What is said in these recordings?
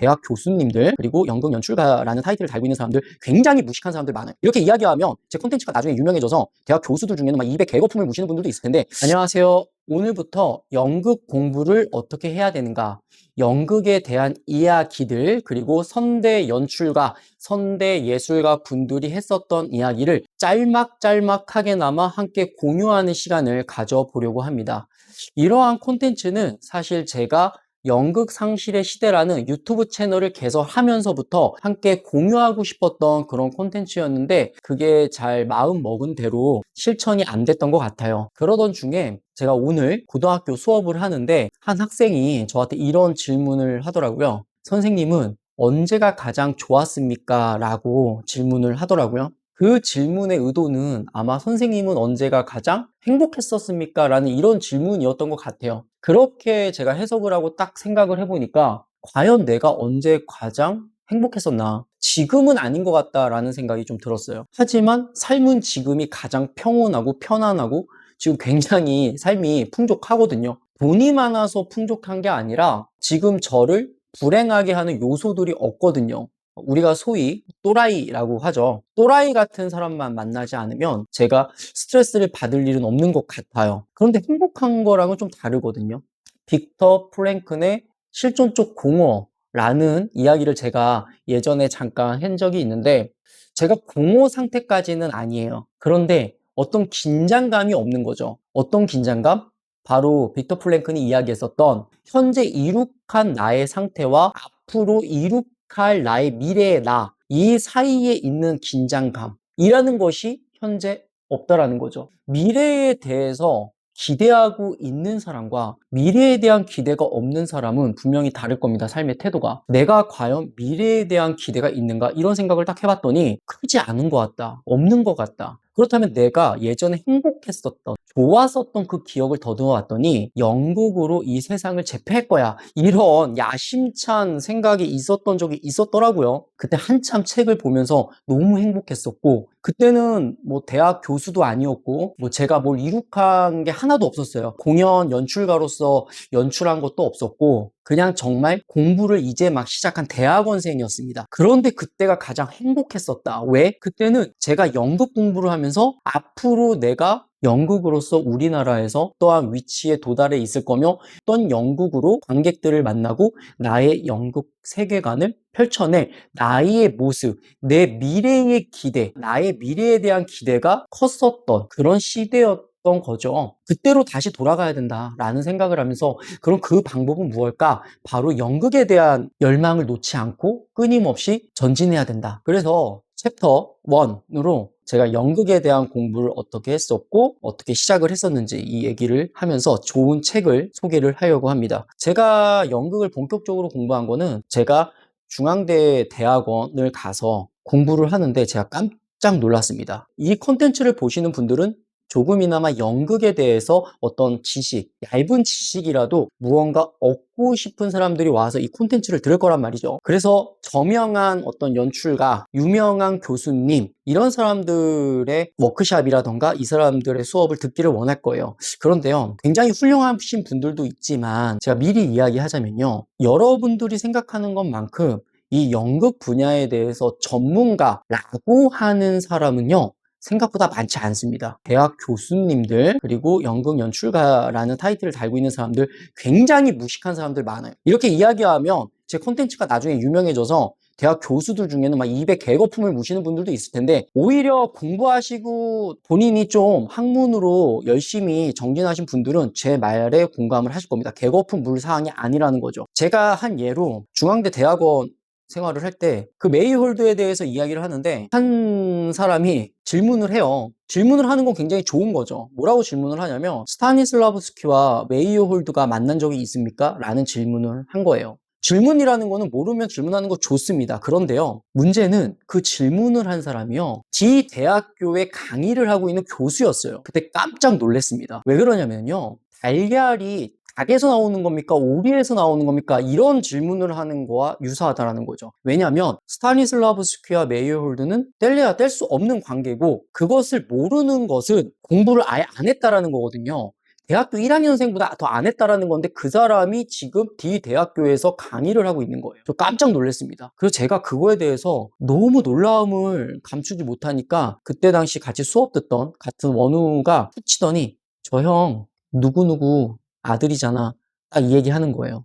대학 교수님들 그리고 연극 연출가라는 타이틀을 달고 있는 사람들 굉장히 무식한 사람들 많아요. 이렇게 이야기하면 제 콘텐츠가 나중에 유명해져서 대학 교수들 중에는 막 입에 개거품을 무시는 분들도 있을 텐데, 안녕하세요. 오늘부터 연극 공부를 어떻게 해야 되는가, 연극에 대한 이야기들, 그리고 선대 연출가, 선대 예술가 분들이 했었던 이야기를 짤막짤막하게나마 함께 공유하는 시간을 가져보려고 합니다. 이러한 콘텐츠는 사실 제가 연극 상실의 시대라는 유튜브 채널을 개설하면서부터 함께 공유하고 싶었던 그런 콘텐츠였는데, 그게 잘 마음 먹은 대로 실천이 안 됐던 것 같아요. 그러던 중에 제가 오늘 고등학교 수업을 하는데 한 학생이 저한테 이런 질문을 하더라고요. 선생님은 언제가 가장 좋았습니까? 라고 질문을 하더라고요. 그 질문의 의도는 아마 선생님은 언제가 가장 행복했었습니까? 라는 이런 질문이었던 것 같아요. 그렇게 제가 해석을 하고 딱 생각을 해보니까, 과연 내가 언제 가장 행복했었나? 지금은 아닌 것 같다라는 생각이 좀 들었어요. 하지만 삶은 지금이 가장 평온하고 편안하고 지금 굉장히 삶이 풍족하거든요. 돈이 많아서 풍족한 게 아니라 지금 저를 불행하게 하는 요소들이 없거든요. 우리가 소위 또라이라고 하죠. 또라이 같은 사람만 만나지 않으면 제가 스트레스를 받을 일은 없는 것 같아요. 그런데 행복한 거랑은 좀 다르거든요. 빅터 프랭클의 실존적 공허라는 이야기를 제가 예전에 잠깐 한 적이 있는데, 제가 공허 상태까지는 아니에요. 그런데 어떤 긴장감이 없는 거죠. 어떤 긴장감? 바로 빅터 프랭클이 이야기했었던 현재 이룩한 나의 상태와 앞으로 이룩할 나의 미래의 나, 이 사이에 있는 긴장감이라는 것이 현재 없다라는 거죠. 미래에 대해서 기대하고 있는 사람과 미래에 대한 기대가 없는 사람은 분명히 다를 겁니다. 삶의 태도가. 내가 과연 미래에 대한 기대가 있는가? 이런 생각을 딱 해봤더니 크지 않은 것 같다. 없는 것 같다. 그렇다면 내가 예전에 행복했었던, 좋았었던 그 기억을 더듬어 봤더니 영국으로 이 세상을 제패할 거야, 이런 야심찬 생각이 있었던 적이 있었더라고요. 그때 한참 책을 보면서 너무 행복했었고, 그때는 뭐 대학 교수도 아니었고 뭐 제가 뭘 이룩한 게 하나도 없었어요. 공연 연출가로서 연출한 것도 없었고 그냥 정말 공부를 이제 막 시작한 대학원생이었습니다. 그런데 그때가 가장 행복했었다. 왜? 그때는 제가 연극 공부를 하면서 앞으로 내가 연극으로서 우리나라에서 또한 위치에 도달해 있을 거며, 어떤 연극으로 관객들을 만나고 나의 연극 세계관을 펼쳐낼 나의 모습, 내 미래의 기대, 나의 미래에 대한 기대가 컸었던 그런 시대였던 거죠. 그때로 다시 돌아가야 된다라는 생각을 하면서, 그럼 그 방법은 무엇일까? 바로 연극에 대한 열망을 놓지 않고 끊임없이 전진해야 된다. 그래서 챕터 1으로 제가 연극에 대한 공부를 어떻게 했었고 어떻게 시작을 했었는지 이 얘기를 하면서 좋은 책을 소개를 하려고 합니다. 제가 연극을 본격적으로 공부한 거는 제가 중앙대 대학원을 가서 공부를 하는데 제가 깜짝 놀랐습니다. 이 콘텐츠를 보시는 분들은 조금이나마 연극에 대해서 어떤 지식, 얇은 지식이라도 무언가 얻고 싶은 사람들이 와서 이 콘텐츠를 들을 거란 말이죠. 그래서 저명한 어떤 연출가, 유명한 교수님, 이런 사람들의 워크샵이라던가 이 사람들의 수업을 듣기를 원할 거예요. 그런데요, 굉장히 훌륭하신 분들도 있지만 제가 미리 이야기하자면요, 여러분들이 생각하는 것만큼 이 연극 분야에 대해서 전문가라고 하는 사람은요, 생각보다 많지 않습니다. 대학 교수님들 그리고 연극 연출가라는 타이틀을 달고 있는 사람들 굉장히 무식한 사람들 많아요. 이렇게 이야기하면 제 콘텐츠가 나중에 유명해져서 대학 교수들 중에는 막 입에 개거품을 무시는 분들도 있을 텐데, 오히려 공부하시고 본인이 좀 학문으로 열심히 정진하신 분들은 제 말에 공감을 하실 겁니다. 개거품 물 사항이 아니라는 거죠. 제가 한 예로 중앙대 대학원 생활을 할 때 그 메이홀드에 대해서 이야기를 하는데, 한 사람이 질문을 해요. 질문을 하는 건 굉장히 좋은 거죠. 뭐라고 질문을 하냐면, 스타니슬라브스키와 메이홀드가 만난 적이 있습니까? 라는 질문을 한 거예요. 질문이라는 거는 모르면 질문하는 거 좋습니다. 그런데요, 문제는 그 질문을 한 사람이요, 지 대학교에 강의를 하고 있는 교수였어요. 그때 깜짝 놀랐습니다. 왜 그러냐면요, 달걀이 닭에서 나오는 겁니까? 오리에서 나오는 겁니까? 이런 질문을 하는 거와 유사하다는 거죠. 왜냐하면 스타니슬라브스키와 메이홀드는 뗄래야 뗄 수 없는 관계고, 그것을 모르는 것은 공부를 아예 안 했다라는 거거든요. 대학교 1학년생보다 더 안 했다라는 건데 그 사람이 지금 D 대학교에서 강의를 하고 있는 거예요. 저 깜짝 놀랐습니다. 그래서 제가 그거에 대해서 너무 놀라움을 감추지 못하니까 그때 당시 같이 수업 듣던 같은 원우가 툭 치더니 저 형 누구누구 아들이잖아. 딱 이 얘기 하는 거예요.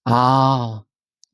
아,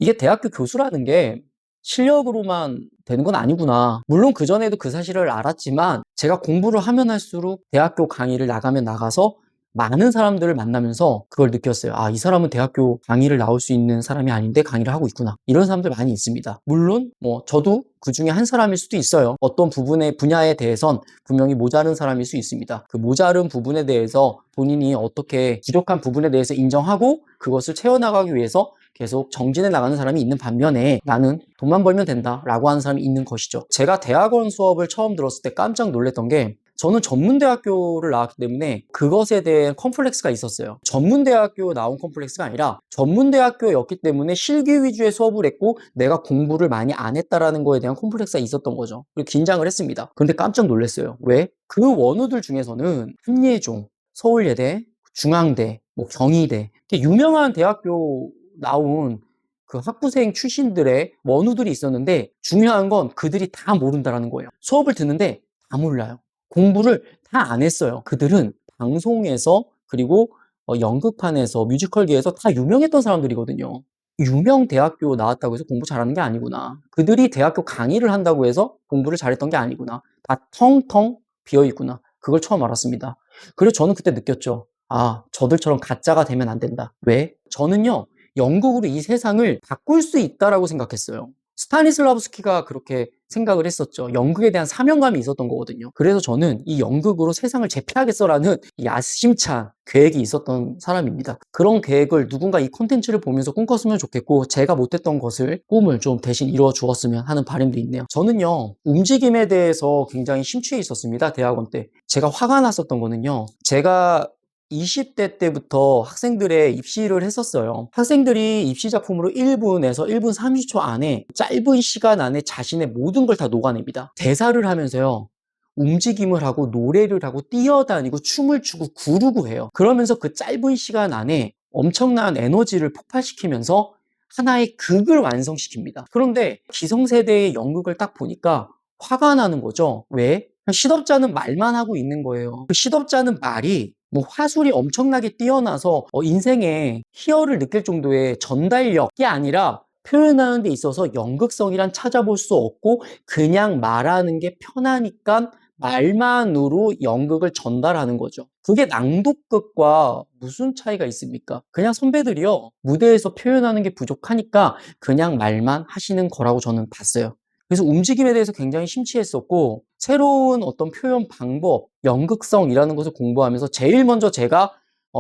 이게 대학교 교수라는 게 실력으로만 되는 건 아니구나. 물론 그전에도 그 사실을 알았지만 제가 공부를 하면 할수록 대학교 강의를 나가면 나가서 많은 사람들을 만나면서 그걸 느꼈어요. 아, 이 사람은 대학교 강의를 나올 수 있는 사람이 아닌데 강의를 하고 있구나. 이런 사람들 많이 있습니다. 물론 저도 그 중에 한 사람일 수도 있어요. 어떤 부분의 분야에 대해선 분명히 모자른 사람일 수 있습니다. 그 모자른 부분에 대해서 본인이 어떻게 부족한 부분에 대해서 인정하고 그것을 채워나가기 위해서 계속 정진해 나가는 사람이 있는 반면에 나는 돈만 벌면 된다라고 하는 사람이 있는 것이죠. 제가 대학원 수업을 처음 들었을 때 깜짝 놀랐던 게 저는 전문대학교를 나왔기 때문에 그것에 대한 컴플렉스가 있었어요. 전문대학교 나온 컴플렉스가 아니라 전문대학교였기 때문에 실기 위주의 수업을 했고 내가 공부를 많이 안 했다라는 거에 대한 컴플렉스가 있었던 거죠. 그리고 긴장을 했습니다. 그런데 깜짝 놀랐어요. 왜? 그 원우들 중에서는 한예종, 서울예대, 중앙대, 경희대 이렇게 유명한 대학교 나온 그 학부생 출신들의 원우들이 있었는데 중요한 건 그들이 다 모른다라는 거예요. 수업을 듣는데 다 몰라요. 공부를 다 안 했어요. 그들은 방송에서 그리고 연극판에서 뮤지컬계에서 다 유명했던 사람들이거든요. 유명 대학교 나왔다고 해서 공부 잘하는 게 아니구나. 그들이 대학교 강의를 한다고 해서 공부를 잘했던 게 아니구나. 다 텅텅 비어있구나. 그걸 처음 알았습니다. 그래서 저는 그때 느꼈죠. 아, 저들처럼 가짜가 되면 안 된다. 왜? 저는요, 연극으로 이 세상을 바꿀 수 있다라고 생각했어요. 스타니슬라브스키가 그렇게 생각을 했었죠. 연극에 대한 사명감이 있었던 거거든요. 그래서 저는 이 연극으로 세상을 제패하겠어라는 야심찬 계획이 있었던 사람입니다. 그런 계획을 누군가 이 콘텐츠를 보면서 꿈꿨으면 좋겠고 제가 못했던 것을 꿈을 좀 대신 이루어 주었으면 하는 바람도 있네요. 저는요, 움직임에 대해서 굉장히 심취해 있었습니다. 대학원 때. 제가 화가 났었던 거는요. 제가 20대 때부터 학생들의 입시를 했었어요. 학생들이 입시 작품으로 1분에서 1분 30초 안에 짧은 시간 안에 자신의 모든 걸 다 녹아냅니다. 대사를 하면서요. 움직임을 하고 노래를 하고 뛰어다니고 춤을 추고 구르고 해요. 그러면서 그 짧은 시간 안에 엄청난 에너지를 폭발시키면서 하나의 극을 완성시킵니다. 그런데 기성세대의 연극을 딱 보니까 화가 나는 거죠. 왜? 시덥잖은 말만 하고 있는 거예요. 그 시덥잖은 말이 화술이 엄청나게 뛰어나서 인생의 희열을 느낄 정도의 전달력이 아니라 표현하는 데 있어서 연극성이란 찾아볼 수 없고 그냥 말하는 게 편하니까 말만으로 연극을 전달하는 거죠. 그게 낭독극과 무슨 차이가 있습니까? 그냥 선배들이요, 무대에서 표현하는 게 부족하니까 그냥 말만 하시는 거라고 저는 봤어요. 그래서 움직임에 대해서 굉장히 심취했었고 새로운 어떤 표현 방법, 연극성이라는 것을 공부하면서 제일 먼저 제가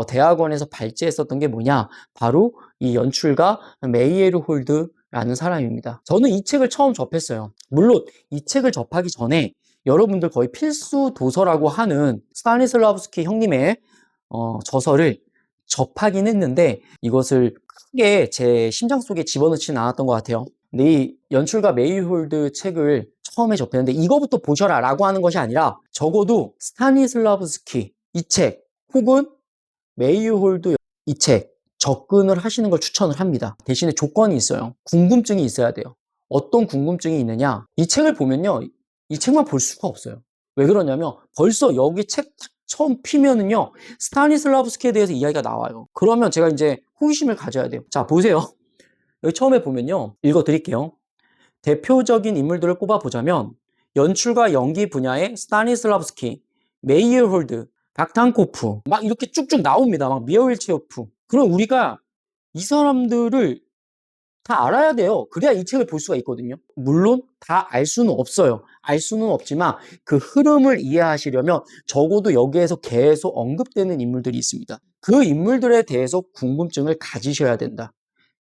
대학원에서 발제했었던 게 뭐냐? 바로 이 연출가 메이에르 홀드라는 사람입니다. 저는 이 책을 처음 접했어요. 물론 이 책을 접하기 전에 여러분들 거의 필수 도서라고 하는 스타니슬라브스키 형님의 저서를 접하긴 했는데 이것을 크게 제 심장 속에 집어넣지는 않았던 것 같아요. 근데 이 연출가 메이홀드 책을 처음에 접했는데 이거부터 보셔라 라고 하는 것이 아니라 적어도 스타니슬라브스키 이 책 혹은 메이홀드 이 책 접근을 하시는 걸 추천을 합니다. 대신에 조건이 있어요. 궁금증이 있어야 돼요. 어떤 궁금증이 있느냐? 이 책을 보면요, 이 책만 볼 수가 없어요. 왜 그러냐면 벌써 여기 책 처음 피면은요, 스타니슬라브스키에 대해서 이야기가 나와요. 그러면 제가 이제 호기심을 가져야 돼요. 자, 보세요. 여기 처음에 보면요, 읽어드릴게요. 대표적인 인물들을 꼽아보자면 연출과 연기 분야의 스타니슬라브스키, 메이어홀드, 박탄코프 막 이렇게 쭉쭉 나옵니다. 막 미하일체호프. 그럼 우리가 이 사람들을 다 알아야 돼요. 그래야 이 책을 볼 수가 있거든요. 물론 다 알 수는 없어요. 알 수는 없지만 그 흐름을 이해하시려면 적어도 여기에서 계속 언급되는 인물들이 있습니다. 그 인물들에 대해서 궁금증을 가지셔야 된다.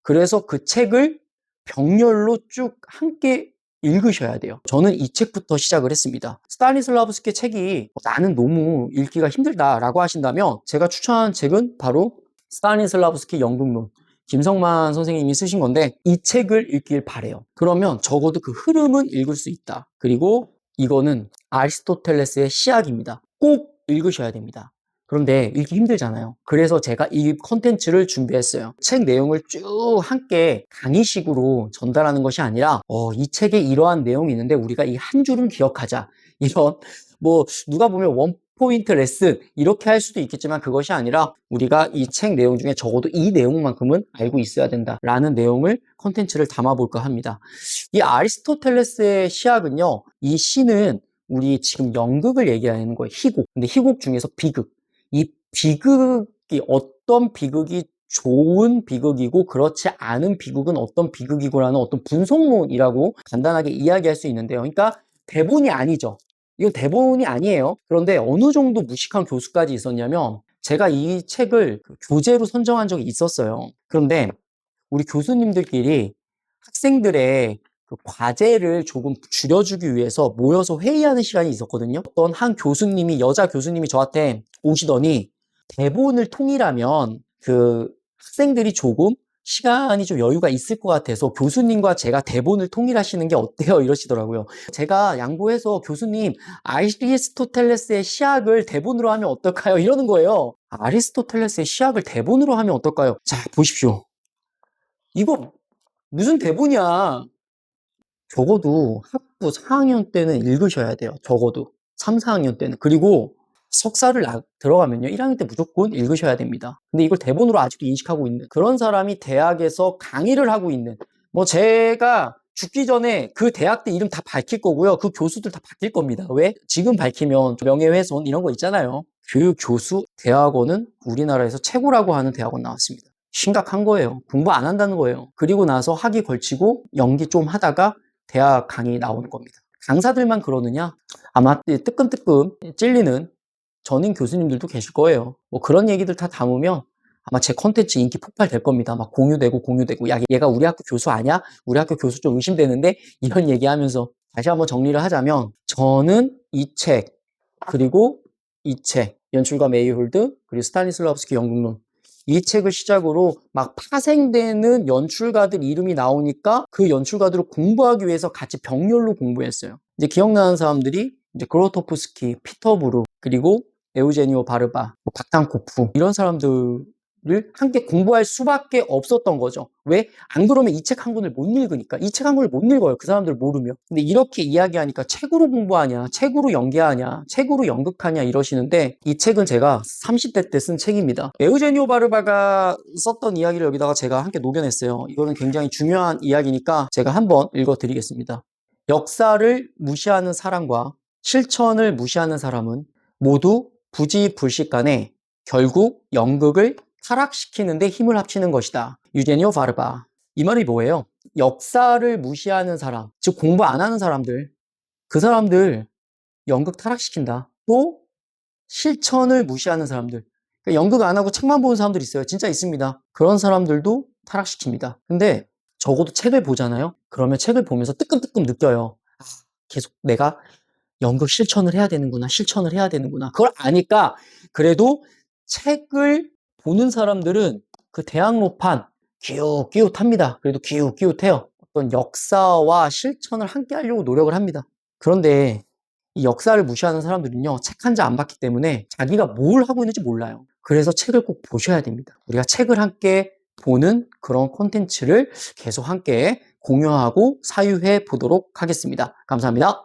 그래서 그 책을 병렬로 쭉 함께 읽으셔야 돼요. 저는 이 책부터 시작을 했습니다. 스타니슬라브스키 책이 나는 너무 읽기가 힘들다라고 하신다면 제가 추천한 책은 바로 스타니슬라브스키 연극론, 김성만 선생님이 쓰신 건데 이 책을 읽길 바래요. 그러면 적어도 그 흐름은 읽을 수 있다. 그리고 이거는 아리스토텔레스의 시학입니다. 꼭 읽으셔야 됩니다. 그런데 읽기 힘들잖아요. 그래서 제가 이 컨텐츠를 준비했어요. 책 내용을 쭉 함께 강의식으로 전달하는 것이 아니라 이 책에 이러한 내용이 있는데 우리가 이 한 줄은 기억하자. 이런 뭐 누가 보면 원포인트 레슨 이렇게 할 수도 있겠지만 그것이 아니라 우리가 이 책 내용 중에 적어도 이 내용만큼은 알고 있어야 된다라는 내용을 컨텐츠를 담아볼까 합니다. 이 아리스토텔레스의 시학은요. 이 시는 우리 지금 연극을 얘기하는 거예요. 희곡. 근데 희곡 중에서 비극. 이 비극이 어떤 비극이 좋은 비극이고 그렇지 않은 비극은 어떤 비극이고라는 어떤 분석론이라고 간단하게 이야기할 수 있는데요. 그러니까 대본이 아니죠. 이건 대본이 아니에요. 그런데 어느 정도 무식한 교수까지 있었냐면 제가 이 책을 교재로 선정한 적이 있었어요. 그런데 우리 교수님들끼리 학생들의 그 과제를 조금 줄여주기 위해서 모여서 회의하는 시간이 있었거든요. 어떤 한 교수님이, 여자 교수님이 저한테 오시더니 대본을 통일하면 그 학생들이 조금 시간이 좀 여유가 있을 것 같아서 교수님과 제가 대본을 통일하시는 게 어때요? 이러시더라고요. 제가 양보해서 교수님, 아리스토텔레스의 시학을 대본으로 하면 어떨까요? 이러는 거예요. 아리스토텔레스의 시학을 대본으로 하면 어떨까요? 자, 보십시오. 이거 무슨 대본이야. 적어도 학부 4학년 때는 읽으셔야 돼요. 적어도 3, 4학년 때는. 그리고 석사를 들어가면요. 1학년 때 무조건 읽으셔야 됩니다. 근데 이걸 대본으로 아직도 인식하고 있는 그런 사람이 대학에서 강의를 하고 있는 뭐 제가 죽기 전에 그 대학 때 이름 다 밝힐 거고요. 그 교수들 다 바뀔 겁니다. 왜? 지금 밝히면 명예훼손 이런 거 있잖아요. 그 교수 대학원은 우리나라에서 최고라고 하는 대학원 나왔습니다. 심각한 거예요. 공부 안 한다는 거예요. 그리고 나서 학위 걸치고 연기 좀 하다가 대학 강의 나오는 겁니다. 강사들만 그러느냐? 아마 뜨끔뜨끔 찔리는 전임 교수님들도 계실 거예요. 뭐 그런 얘기들 다 담으면 아마 제 컨텐츠 인기 폭발될 겁니다. 막 공유되고 야 얘가 우리 학교 교수 아냐? 우리 학교 교수 좀 의심되는데? 이런 얘기하면서 다시 한번 정리를 하자면 저는 이 책 그리고 이 책 연출가 메이홀드 그리고 스타니슬라브스키 연극론 이 책을 시작으로 막 파생되는 연출가들 이름이 나오니까 그 연출가들을 공부하기 위해서 같이 병렬로 공부했어요. 이제 기억나는 사람들이 이제 그로토프스키, 피터 브룩, 그리고 에우제니오 바르바, 박탄코프 이런 사람들을 함께 공부할 수밖에 없었던 거죠. 왜? 안 그러면 이 책 한 권을 못 읽으니까. 이 책 한 권을 못 읽어요. 그 사람들 모르면. 근데 이렇게 이야기하니까 책으로 공부하냐, 책으로 연기하냐, 책으로 연극하냐 이러시는데 이 책은 제가 30대 때 쓴 책입니다. 에우제니오 바르바가 썼던 이야기를 여기다가 제가 함께 녹여냈어요. 이거는 굉장히 중요한 이야기니까 제가 한번 읽어드리겠습니다. 역사를 무시하는 사람과 실천을 무시하는 사람은 모두 부지불식간에 결국 연극을 타락시키는 데 힘을 합치는 것이다. 유제니오 바르바. 이 말이 뭐예요? 역사를 무시하는 사람, 즉 공부 안 하는 사람들, 그 사람들 연극 타락시킨다. 또 실천을 무시하는 사람들, 그러니까 연극 안 하고 책만 보는 사람들 있어요. 진짜 있습니다. 그런 사람들도 타락시킵니다. 근데 적어도 책을 보잖아요. 그러면 책을 보면서 뜨끔뜨끔 느껴요. 계속 내가 연극 실천을 해야 되는구나, 실천을 해야 되는구나. 그걸 아니까 그래도 책을 보는 사람들은 그 대학로판 기웃기웃합니다. 그래도 기웃기웃해요. 어떤 역사와 실천을 함께 하려고 노력을 합니다. 그런데 이 역사를 무시하는 사람들은요, 책 한 자 안 봤기 때문에 자기가 뭘 하고 있는지 몰라요. 그래서 책을 꼭 보셔야 됩니다. 우리가 책을 함께 보는 그런 콘텐츠를 계속 함께 공유하고 사유해 보도록 하겠습니다. 감사합니다.